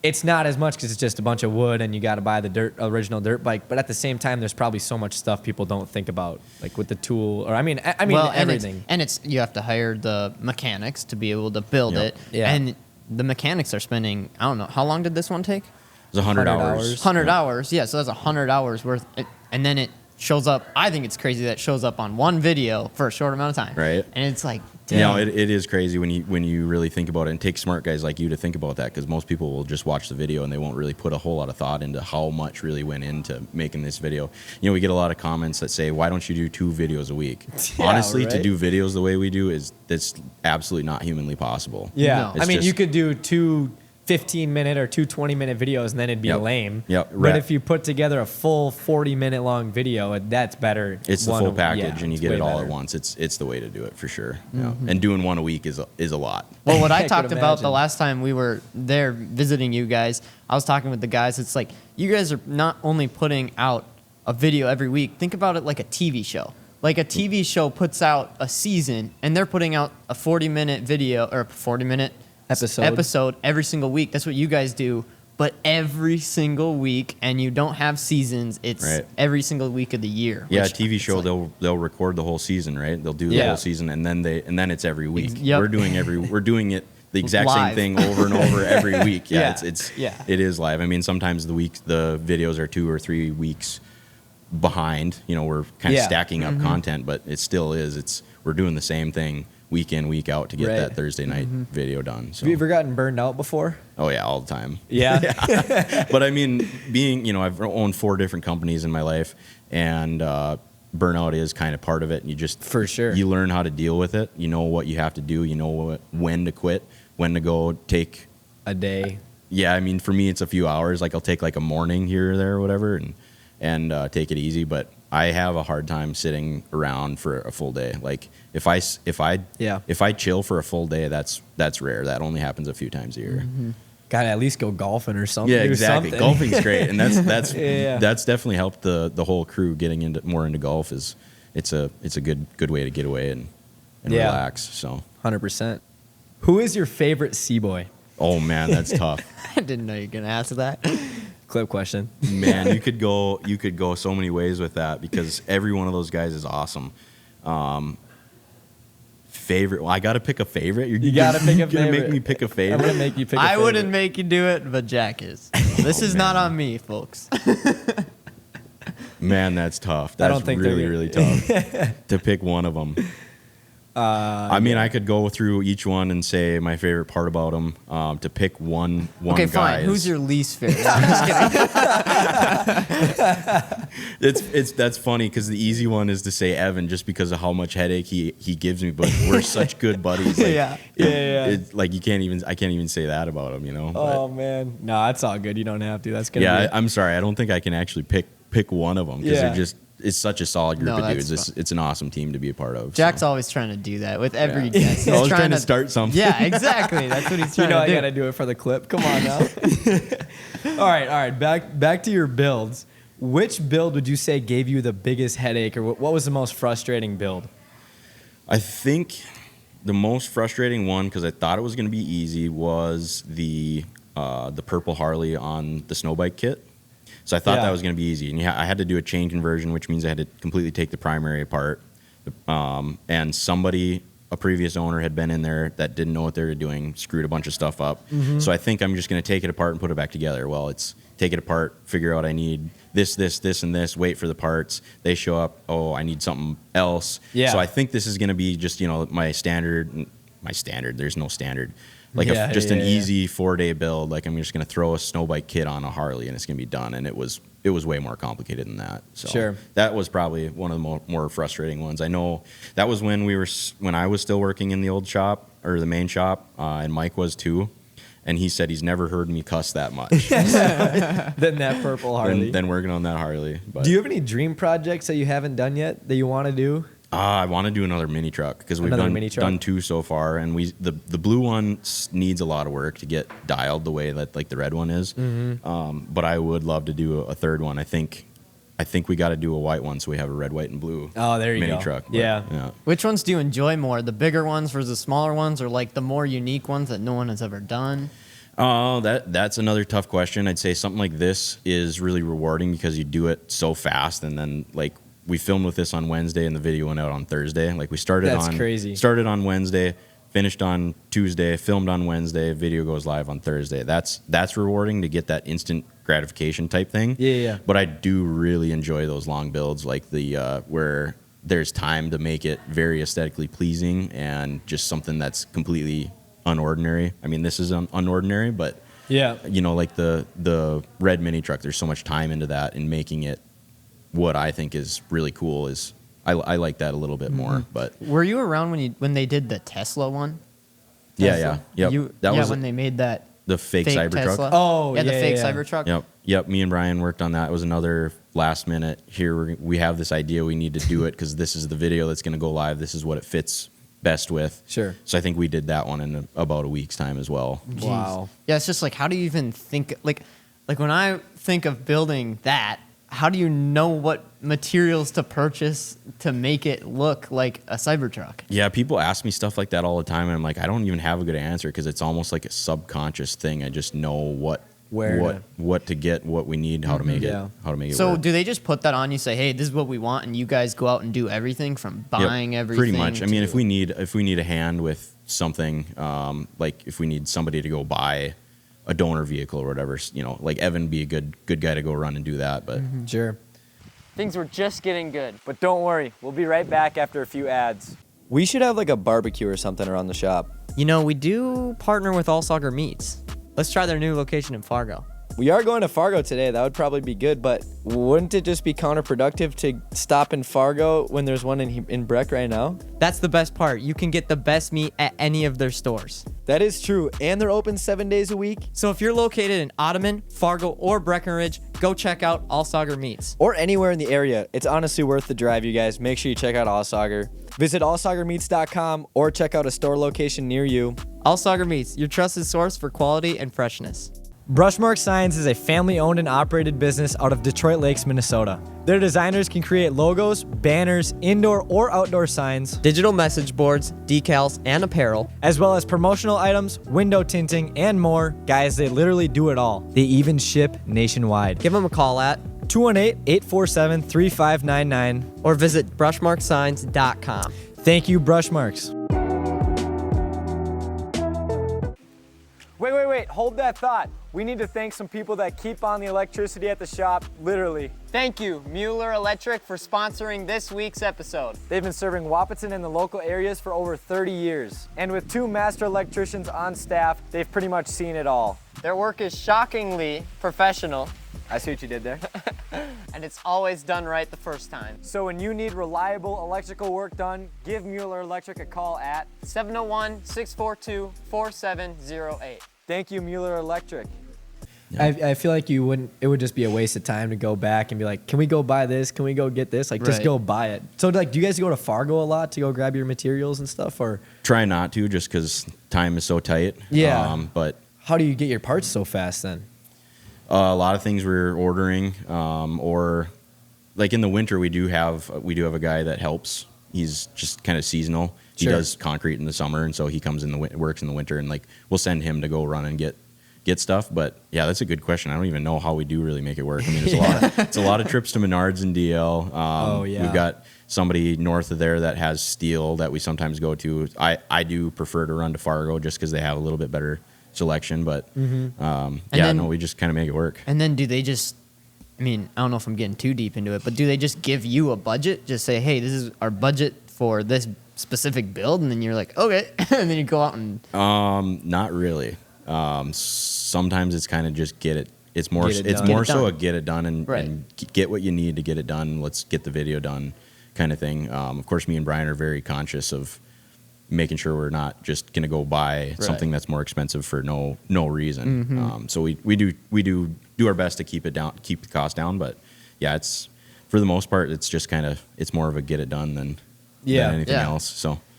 it's not as much because it's just a bunch of wood and you got to buy the original dirt bike, but at the same time, there's probably so much stuff people don't think about, like with the tool, or I mean everything. And it's you have to hire the mechanics to be able to build it. Yeah. And the mechanics are spending, I don't know, how long did this one take? It was 100 hours. 100 hours, yeah. So that's 100 hours worth. And then it shows up. I think it's crazy that it shows up on one video for a short amount of time. Right. And it's like, You know, it is crazy when you really think about it, and take smart guys like you to think about that, because most people will just watch the video and they won't really put a whole lot of thought into how much really went into making this video. You know, we get a lot of comments that say, why don't you do 2 videos a week? Yeah, Honestly, right? to do videos the way we do that's absolutely not humanly possible. Yeah. No. I mean, It's you just- could do 2 15-minute or 2 20-minute videos and then it'd be Yep. lame. Yep. But Right. if you put together a full 40-minute long video, that's better. It's the One full a- package, yeah, and you it's get way it all better. at once. It's the way to do it for sure. Yeah. And doing one a week is a lot. Well, what I I could talked about the imagine. last time we were there visiting you guys, I was talking with the guys. It's like you guys are not only putting out a video every week. Think about it like a TV show. Like a TV show puts out a season, and they're putting out a 40-minute video or a 40-minute episode every single week. That's what you guys do. But every single week, and you don't have seasons. It's Right. every single week of the year. Yeah, a which TV it's show like- they'll record the whole season, right? They'll do the Yeah. whole season, and then it's every week. Yep. We're doing it the exact Live. same thing over and over every week. Yeah, Yeah. it is live. I mean, sometimes the videos are 2 or 3 weeks behind. You know, we're kind of Yeah. stacking up content, but it still is. We're doing the same thing week in, week out to get Right. that Thursday night video done. So, Have you ever gotten burned out before? oh yeah, all the time. Yeah. But I mean, I've owned 4 different companies in my life, and burnout is kind of part of it. And you just For sure. you learn how to deal with it. You know what you have to do. You know when to quit, when to go take. A day. Yeah, I mean, for me, it's a few hours. Like I'll take like a morning here or there or whatever, and take it easy. But I have a hard time sitting around for a full day. Like if I chill for a full day, that's rare. That only happens a few times a year. Gotta at least go golfing or something. Yeah, do exactly. something. Golfing's great, and that's Yeah. that's definitely helped the whole crew getting more into golf. It's a good way to get away and Yeah. relax. So 100%. Who is your favorite Seaboy? oh man, that's tough. I didn't know you were gonna ask that. Clip question. Man, you could go so many ways with that, because every one of those guys is awesome. Favorite? Well, I got to pick a favorite. You gotta pick a You're gonna make favorite. me pick a I'm favorite. gonna make you pick. I wouldn't make you do it, but Jack is. This is not on me, folks. Man, that's tough. I That's don't think they're really gonna- really tough to pick one of them. I mean, I could go through each one and say my favorite part about them. To pick one Okay, guy. fine. Who's your least favorite? I'm just kidding. That's funny, because the easy one is to say Evan, just because of how much headache he gives me. But we're such good buddies. Like, Yeah. Like I can't even say that about him. You know. Oh man, no, it's all good. You don't have to. That's good. Yeah, I'm sorry. I don't think I can actually pick one of them, because Yeah. it's such a solid group No, of that's dudes. It's an awesome team to be a part of. Jack's so. always trying to do that with every Yeah. guest. He's Always trying to start something. Yeah, exactly. That's what he's You trying know I to do. gotta do it for the clip. Come on now. all right. Back to your builds. Which build would you say gave you the biggest headache, or what was the most frustrating build? I think the most frustrating one, because I thought it was going to be easy, was the purple Harley on the snow bike kit. So I thought Yeah. that was going to be easy, and I had to do a chain conversion, which means I had to completely take the primary apart. And a previous owner had been in there that didn't know what they were doing, screwed a bunch of stuff up. So I think I'm just going to take it apart and put it back together. Well, it's take it apart, figure out I need this, and this, wait for the parts. They show up, oh, I need something else. Yeah. So I think this is going to be just, my standard, there's no standard. Like Yeah, just yeah, an yeah. easy 4-day build. Like I'm just going to throw a snow bike kit on a Harley and it's going to be done. And it was way more complicated than that. So Sure. that was probably one of the more frustrating ones. I know that was when I was still working in the old shop, or the main shop, and Mike was too. And he said he's never heard me cuss that much Then that purple Harley. than working on that Harley. But Do you have any dream projects that you haven't done yet that you want to do? I want to do another mini truck, because we've Another mini truck? done 2 so far, and the blue one needs a lot of work to get dialed the way that like the red one is. But I would love to do a third one. I think we got to do a white one, so we have a red, white, and blue. Oh, there you mini go. truck. But, Yeah. Which ones do you enjoy more? The bigger ones versus the smaller ones, or like the more unique ones that no one has ever done? Oh, that's another tough question. I'd say something like this is really rewarding, because you do it so fast, and then like we filmed with this on Wednesday and the video went out on Thursday. Like we started started on Wednesday, finished on Tuesday, filmed on Wednesday, video goes live on Thursday. That's rewarding to get that instant gratification type thing. Yeah. But I do really enjoy those long builds, like the where there's time to make it very aesthetically pleasing and just something that's completely unordinary. I mean, this is unordinary, but Yeah. you know, like the red mini truck, there's so much time into that and making it what I think is really cool is I like that a little bit more. But Were you around when they did the Tesla one? yeah. Yep. That was when they made that the fake fake Cybertruck. Tesla. Oh, yeah, the yeah, fake yeah. Cybertruck. Yep. Me and Brian worked on that. It was another last minute. Here we have this idea. We need to do it because this is the video that's going to go live. This is what it fits best with. Sure. So I think we did that one in about a week's time as well. Jeez. Wow. Yeah, it's just like, how do you even think, like when I think of building that, how do you know what materials to purchase to make it look like a Cybertruck? Yeah, people ask me stuff like that all the time, and I'm like, I don't even have a good answer because it's almost like a subconscious thing. I just know what to get, what we need, how to make Yeah. it So work. do they just put that on you, say, hey, this is what we want, and you guys go out and do everything from Yep, buying everything? pretty much. I mean, to- if we need a hand with something, like if we need somebody to go buy a donor vehicle or whatever, you know, like Evan be a good guy to go run and do that. But Sure. Things were just getting good. But don't worry, we'll be right back after a few ads. We should have like a barbecue or something around the shop. You know, we do partner with All Soccer Meats. Let's try their new location in Fargo. We are going to Fargo today. That would probably be good, but wouldn't it just be counterproductive to stop in Fargo when there's one in Breck right now? That's the best part. You can get the best meat at any of their stores. That is true, and they're open 7 days a week. So if you're located in Ottoman, Fargo, or Breckenridge, go check out All Soccer Meats. Or anywhere in the area. It's honestly worth the drive, you guys. Make sure you check out Allsauger. Visit allsaugermeats.com or check out a store location near you. All Soccer Meats, your trusted source for quality and freshness. Brushmark Signs is a family-owned and operated business out of Detroit Lakes, Minnesota. Their designers can create logos, banners, indoor or outdoor signs, Digital message boards, decals, and apparel. as well as promotional items, window tinting, and more. Guys, they literally do it all. They even ship nationwide. Give them a call at 218-847-3599. or visit brushmarksigns.com. Thank you, Brushmarks. Wait, hold that thought. We need to thank some people that keep on the electricity at the shop, literally. Thank you, Muehler Electric, for sponsoring this week's episode. They've been serving Wahpeton and the local areas for over 30 years. And with 2 master electricians on staff, they've pretty much seen it all. Their work is shockingly professional, I see what you did there. and it's always done right the first time. So when you need reliable electrical work done, give Muehler Electric a call at 701-642-4708. Thank you, Muehler Electric. I feel like it would just be a waste of time to go back and be like, can we go buy this? Can we go get this? Like, just Right. go buy it. So, like, do you guys go to Fargo a lot to go grab your materials and stuff? Or try not to just because time is so tight. Yeah. But how do you get your parts so fast then? a lot of things we're ordering, or like in the winter we do have a guy that helps. He's just kind of seasonal. He Sure. does concrete in the summer, and so he comes in works in the winter, and like we'll send him to go run and get stuff. But yeah, that's a good question. I don't even know how we do really make it work. I mean, it's a lot of trips to Menards and DL. We've got somebody north of there that has steel that we sometimes go to. I do prefer to run to Fargo just because they have a little bit better selection. But we just kind of make it work. And then do they just, I mean, I don't know if I'm getting too deep into it, but do they just give you a budget? Just say, hey, this is our budget for this specific build, and then you're like, okay, and then you go out and... Not really. Sometimes it's kind of just get it. It's more Get it it's done. more Get it so a done. get it done and get what you need to get it done. Let's get the video done kind of thing. Of course, me and Brian are very conscious of making sure we're not just going to go buy something that's more expensive for no reason. So we do our best to keep it down, keep the cost down. But yeah, it's for the most part, it's just kind of, it's more of a get it done than anything else.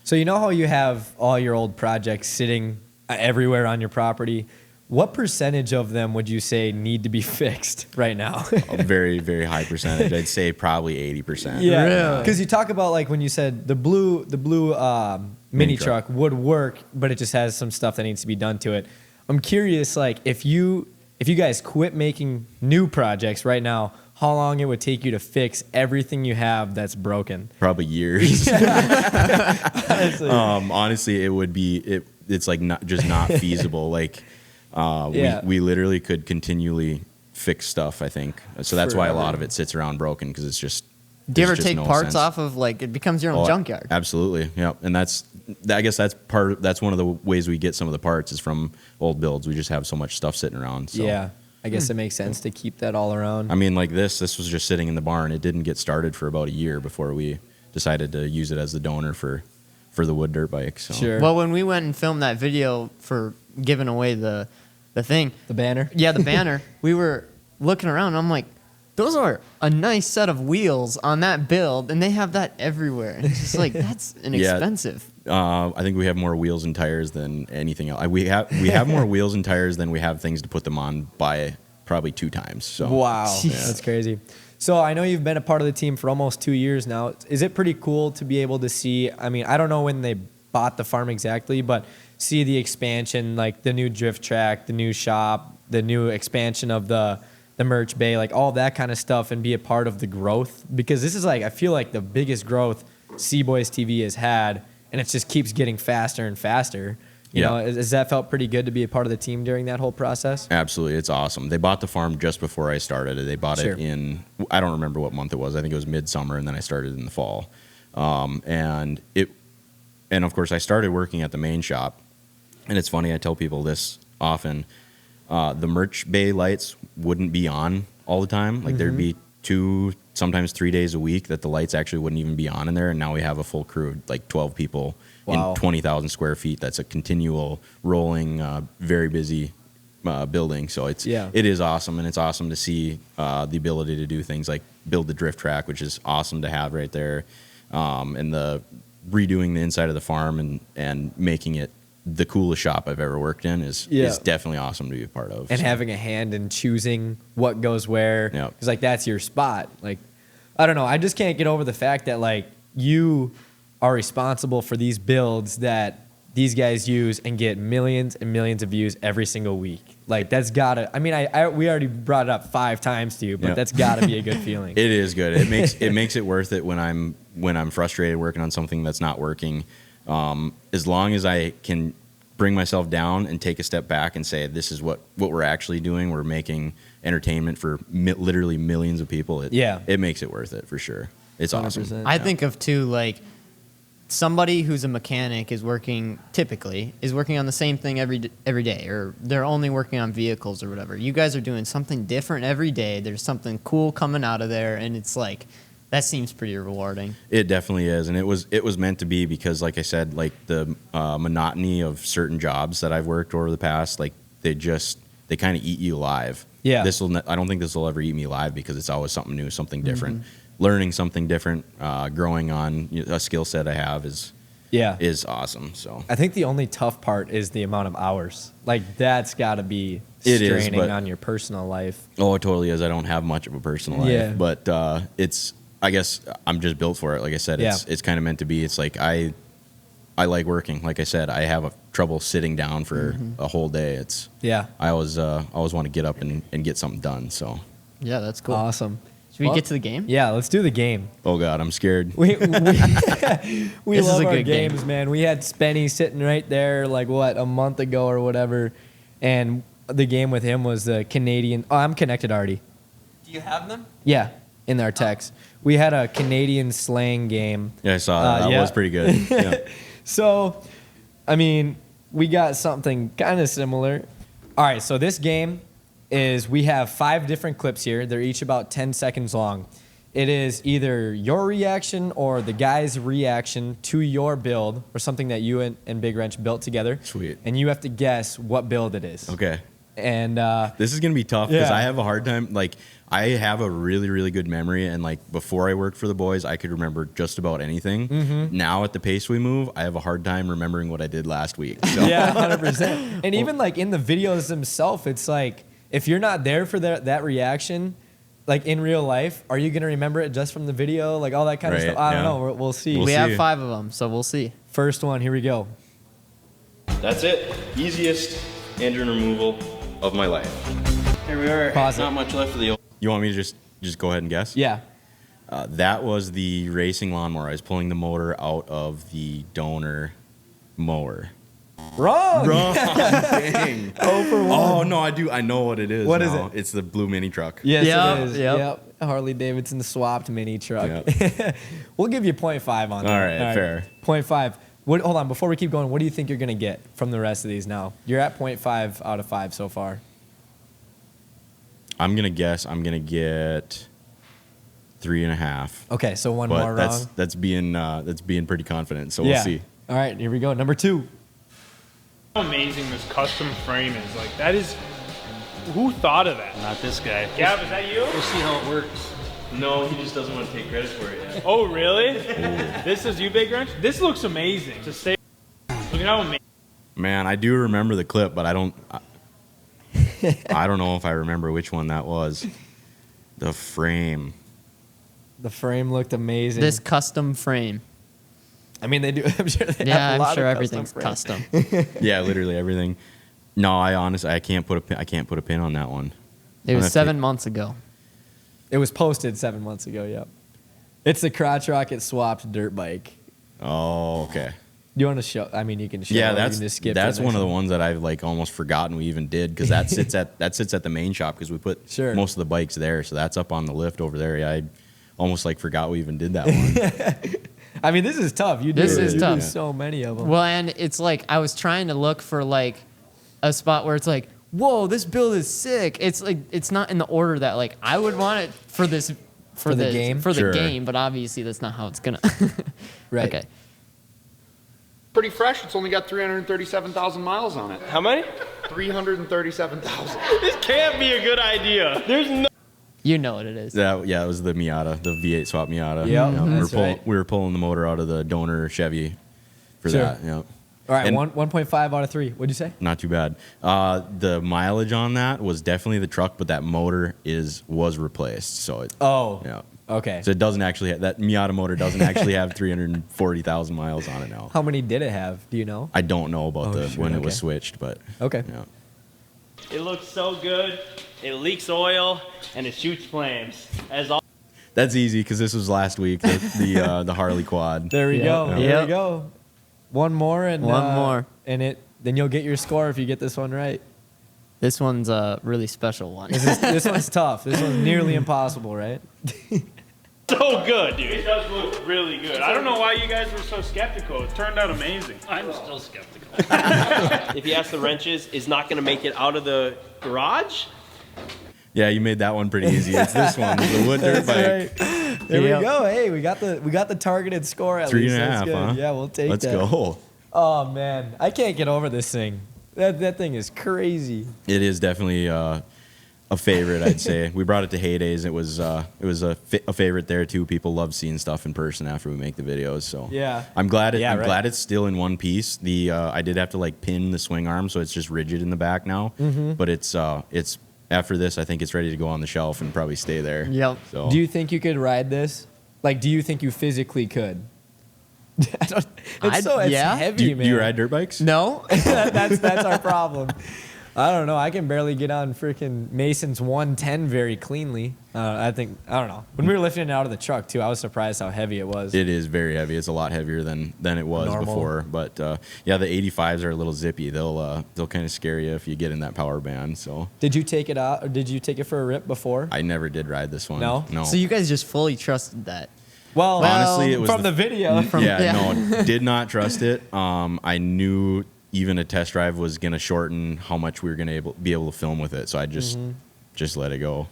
So you know how you have all your old projects sitting everywhere on your property? What percentage of them would you say need to be fixed right now? a very, very high percentage. I'd say probably 80%. Yeah, because you talk about like when you said the blue mini truck would work, but it just has some stuff that needs to be done to it. I'm curious, like if you guys quit making new projects right now, how long it would take you to fix everything you have that's broken? Probably years. Honestly. Honestly, it would be it's like not feasible. Like we literally could continually fix stuff, I think. So that's why a lot of it sits around broken, because it's just Do you there's ever just take no parts sense. off of like it becomes your own Oh, junkyard? Absolutely, yeah. And I guess that's one of the ways we get some of the parts is from old builds. We just have so much stuff sitting around. So. Yeah, I guess it makes sense to keep that all around. I mean, like this was just sitting in the barn. It didn't get started for about a year before we decided to use it as the donor for the wood dirt bike. So. Sure. Well, when we went and filmed that video for giving away the thing, The banner. yeah, the banner, we were looking around. And I'm like, those are a nice set of wheels on that build, and they have that everywhere. And it's just like that's inexpensive. I think we have more wheels and tires than anything else. We have more wheels and tires than we have things to put them on by probably 2 times. So. Wow, Yeah. that's crazy. So I know you've been a part of the team for almost 2 years now. Is it pretty cool to be able to see? I mean, I don't know when they bought the farm exactly, but see the expansion, like the new drift track, the new shop, the new expansion of the merch bay, like all that kind of stuff, and be a part of the growth? Because this is like, I feel like the biggest growth CboysTV has had, and it just keeps getting faster and faster. You know, has that felt pretty good to be a part of the team during that whole process? Absolutely, it's awesome. They bought the farm just before I started. They bought Sure. it in, I don't remember what month it was. I think it was midsummer, and then I started in the fall. And of course, I started working at the main shop. And it's funny, I tell people this often. The merch bay lights wouldn't be on all the time. Like there'd be 2, sometimes 3 days a week that the lights actually wouldn't even be on in there. And now we have a full crew of like 12 people Wow. in 20,000 square feet. That's a continual rolling, very busy building. So it is awesome. And it's awesome to see the ability to do things like build the drift track, which is awesome to have right there. And the redoing the inside of the farm and making it the coolest shop I've ever worked in is definitely awesome to be a part of. And having a hand in choosing what goes where. Yep. Because, like, that's your spot. Like, I don't know. I just can't get over the fact that, like, you are responsible for these builds that these guys use and get millions and millions of views every single week. Like, that's gotta, I mean, we already brought it up 5 times to you, but that's gotta be a good feeling. It is good. It makes it worth it when I'm frustrated working on something that's not working. As long as I can bring myself down and take a step back and say, this is what we're actually doing. We're making entertainment for literally millions of people. It makes it worth it for sure. It's 100%. awesome. I think of too, like somebody who's a mechanic typically is working on the same thing every day, or they're only working on vehicles or whatever. You guys are doing something different every day. There's something cool coming out of there, and it's like, that seems pretty rewarding. It definitely is, and it was meant to be because, like I said, like the monotony of certain jobs that I've worked over the past, like they kind of eat you alive. Yeah. I don't think this will ever eat me alive because it's always something new, something different. Learning something different, growing on a skill set I have is awesome. So I think the only tough part is the amount of hours. Like, that's got to be It is, straining but- on your personal life. Oh, it totally is. I don't have much of a personal life, Yeah. but I guess I'm just built for it. Like I said, it's kind of meant to be. It's like I like working. Like I said, I have trouble sitting down for a whole day. I always want to get up and get something done. So Yeah, that's cool. Awesome. Should we get to the game? Yeah, let's do the game. oh god, I'm scared. We This is love a our good game. games, man. We had Spenny sitting right there, like a month ago or whatever, and the game with him was the Canadian. Oh, I'm connected already. Do you have them? Yeah, in our text. We had a Canadian slang game. Yeah, I saw that. That was pretty good. Yeah. So, I mean, we got something kind of similar. All right, so this game is we have 5 different clips here. They're each about 10 seconds long. It is either your reaction or the guy's reaction to your build or something that you and Big Wrench built together. Sweet. And you have to guess what build it is. Okay. And This is gonna be tough because Yeah. I have a hard time. Like I have a really, really good memory, and like before I worked for the boys, I could remember just about anything. Now at the pace we move, I have a hard time remembering what I did last week. So. yeah, 100%. And even like in the videos themselves, it's like if you're not there for that reaction, like in real life, are you gonna remember it just from the video, like all that kind of Right, stuff? I don't yeah. know. We'll see. We'll We see. have 5 of them, so we'll see. First one. Here we go. That's it. Easiest engine removal of my life. Here we are. Pause it. Not much left of the. You want me to just go ahead and guess? Yeah. That was the racing lawnmower. I was pulling the motor out of the donor mower. Wrong. Wrong. Dang. Oh for 1. Oh no, I do. I know what it is. What is now. it? It's the blue mini truck. Yes, Yep, it is. yep. Harley Davidson swapped mini truck. Yep. We'll give you 0.5 on that. All right, fair. 0.5. Hold on, before we keep going, what do you think you're going to get from the rest of these now? You're at 0.5 out of 5 so far. I'm gonna guess. I'm gonna get 3.5. Okay, so one But more wrong. that's being pretty confident. So we'll see. All right, here we go. Number 2. How amazing this custom frame is. Like, that is, who thought of that? Not this guy. Gav, is that you? We'll see how it works. No, he just doesn't want to take credit for it yet. Oh, really? This is you, Big Wrench? This looks amazing. To say, look at how amazing. Man, I do remember the clip, but I don't know if I remember which one that was. The frame. The frame looked amazing. This custom frame. I mean, they do. I'm sure they Yeah, have a lot I'm sure of everything's custom custom. Yeah, literally everything. No, I honestly I can't put a pin on that one. It was I'll have to- 7 months ago. It was posted 7 months ago. Yep. It's the crotch rocket swapped dirt bike. Oh, okay. You want to show? I mean, you can show. Yeah, or you that's can just skip to that's the one next of the ones that I've like almost forgotten we even did because that sits at the main shop because we put Sure. most of the bikes there, so that's up on the lift over there. Yeah, I almost like forgot we even did that one. I mean, this is tough. You do, This is you tough. do so many of them. Well, and it's like I was trying to look for like a spot where it's like, whoa, this build is sick. It's like it's not in the order that like I would want it for this For the game? for the Sure. game, but obviously that's not how it's gonna. Right. Okay. Pretty fresh. It's only got 337,000 miles on it. How many? 337,000. This can't be a good idea. There's no. You know what it is. Yeah, it was the Miata, the V8 swap Miata. Yep, Yeah, that's right. we were pulling the motor out of the donor Chevy for Sure. that. Yeah, All right, And- 1.5 out of 3. What'd you say? not too bad. The mileage on that was definitely the truck, but that motor was replaced. So it, Oh. yeah. Okay. So it doesn't actually that Miata motor doesn't actually have 340,000 miles on it now. How many did it have? Do you know? I don't know about when it was okay. switched, but Okay. yeah. It looks so good. It leaks oil and it shoots flames. As all. That's easy because this was last week. The Harley quad. There we Yep. go. Yep. There we go. One more and One more. and then you'll get your score if you get this one right. This one's a really special one. This one's tough. This one's nearly impossible, right? So good, dude. It does look really good. I don't know why you guys were so skeptical. It turned out amazing. I'm still skeptical. If he has the wrenches, is not going to make it out of the garage. Yeah, you made that one pretty easy. It's this one, the wood dirt bike. There Yep. we go. Hey, we got the targeted score at 3.5, least. That's good. huh? Yeah, we'll take Let's that. go. Oh man, I can't get over this thing. That thing is crazy. It is definitely a favorite, I'd say. We brought it to Heydays. It was a favorite there too. People love seeing stuff in person after we make the videos. So Yeah. I'm glad Yeah, I'm right. glad it's still in one piece. I did have to like pin the swing arm, so it's just rigid in the back now. Mm-hmm. But it's after this, I think it's ready to go on the shelf and probably stay there. Yep. So Do you think you could ride this? Like, do you think you physically could? I don't, it's yeah. heavy, do man. you ride dirt bikes? No. that's our problem. I don't know. I can barely get on freaking Mason's 110 very cleanly. I don't know. When we were lifting it out of the truck too, I was surprised how heavy it was. It is very heavy. It's a lot heavier than it was Normal. before. But yeah, the 85s are a little zippy. They'll kind of scare you if you get in that power band. So Did you take it out, or did you take it for a rip before? I never did ride this one. No? No. So you guys just fully trusted that. Well, Honestly, it was from the video. No, did not trust it. I knew even a test drive was gonna shorten how much we were gonna be able to film with it. So I just let it go.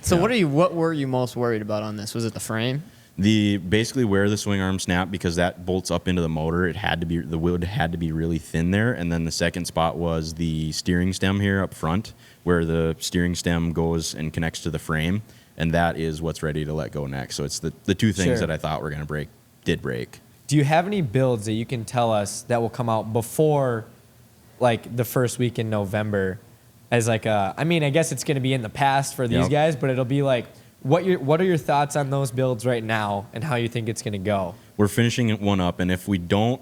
So Yeah. what were you most worried about on this? Was it the frame? Basically where the swing arm snapped, because that bolts up into the motor, the wood had to be really thin there. And then the second spot was the steering stem here up front, where the steering stem goes and connects to the frame, and that is what's ready to let go next. So it's the two things Sure. that I thought were gonna break did break. Do you have any builds that you can tell us that will come out before, like, the first week in November? As like I mean, I guess it's going to be in the past for these Yep. guys, but it'll be like, what are your thoughts on those builds right now, and how you think it's going to go? We're finishing one up, and if we don't,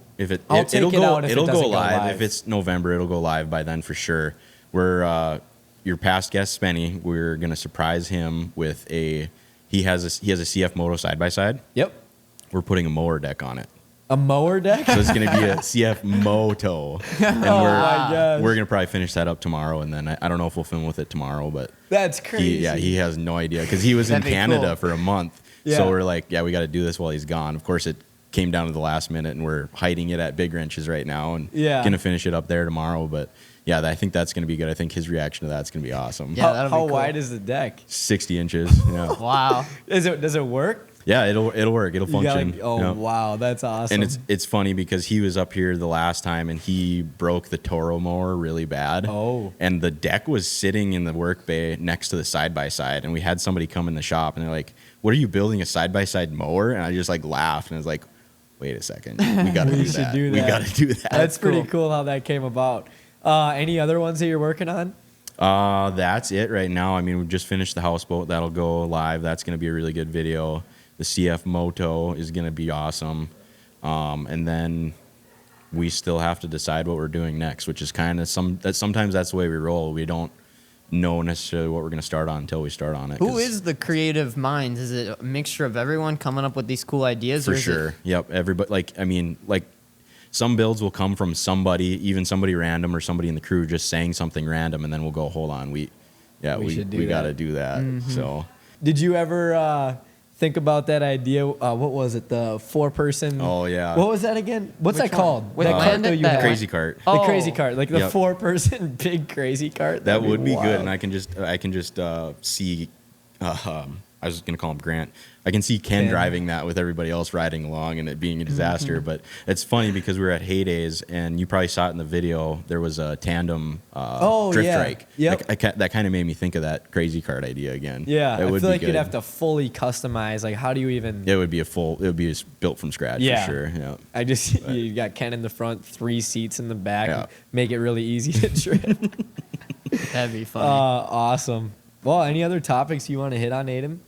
I'll take it'll it go, out if it it'll doesn't go go live. live. If it's November, it'll go live by then for sure. We're your past guest Spenny. We're gonna surprise him with he has a CF Moto side by side. Yep. We're putting a mower deck on it. A mower deck? So it's gonna be a CF Moto, and Oh my gosh. we're gonna probably finish that up tomorrow, and then I don't know if we'll film with it tomorrow, but That's crazy. he has no idea because he was in That'd be Canada cool. for a month. Yeah. So we're like, yeah, we got to do this while he's gone. Of course, it came down to the last minute, and we're hiding it at Big Wrenches right now, and Yeah. gonna finish it up there tomorrow. But yeah, I think that's gonna be good. I think his reaction to that's gonna be awesome. Yeah, How, that'll be how cool. wide is the deck? 60 inches. Yeah, Wow. Does it work? yeah, it'll work. It'll You gotta- function. oh Yeah. wow, that's awesome. And it's funny because he was up here the last time and he broke the Toro mower really bad. Oh. And the deck was sitting in the work bay next to the side by side, and we had somebody come in the shop and they're like, "What are you building, a side by side mower?" And I just like laughed and I was like, "Wait a second, we gotta We do should that. do We that." gotta do that." That's pretty cool. cool how that came about. Any other ones that you're working on? That's it right now. I mean, we just finished the houseboat. That'll go live. That's gonna be a really good video. The CF Moto is gonna be awesome. And then we still have to decide what we're doing next, which is kind of sometimes that's the way we roll. We don't know necessarily what we're going to start on until we start on it. Who 'cause is the creative minds? Is it a mixture of everyone coming up with these cool ideas? for or is it- sure? Yep. Everybody, like some builds will come from somebody, even somebody random or somebody in the crew just saying something random, and then we'll go, hold on, we should do we got that. to do that. So Did you ever think about that idea? What was it? The 4-person. Oh, yeah. What was that again? What's Which that one? called? With that cart Landon? though you That- had? crazy cart. The Oh. crazy cart, like the Yep. 4-person big crazy cart. That would be good, wild. and I can just see. I was gonna call him Grant. I can see Ken Ken. driving that with everybody else riding along, and it being a disaster. But it's funny because we were at Heydays, and you probably saw it in the video. There was a tandem drift yeah. trike. Yep. That kind of made me think of that crazy cart idea again. Yeah, it I would feel be like good. you'd have to fully customize. Like, how do you even? It would be built from scratch Yeah. for sure. Yeah. I just you got Ken in the front, 3 seats in the back. Yeah. Make it really easy to trip. That'd be fun. Awesome. Well, any other topics you want to hit on, Adam?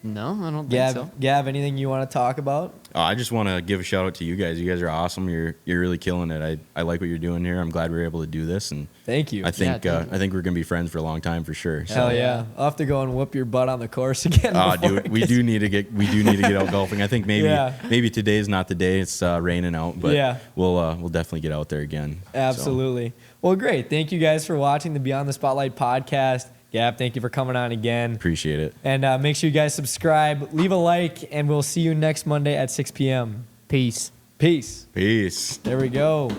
no, I don't think Gav, so. Gav, anything you want to talk about? I just want to give a shout out to you guys. You guys are awesome. You're really killing it. I like what you're doing here. I'm glad we were able to do this, and Thank you. I think Yeah, thank you. I think we're gonna be friends for a long time for sure. So. Hell yeah. I'll have to go and whoop your butt on the course again. Oh, before dude, it we gets- do need to get out golfing. I think Yeah. maybe today's not the day. It's raining out, but Yeah. we'll definitely get out there again. So, Absolutely. Well, great. Thank you guys for watching the Beyond the Spotlight podcast. Gav, thank you for coming on again. appreciate it. And make sure you guys subscribe, leave a like, and we'll see you next Monday at 6 p.m. Peace. Peace. Peace. There we go.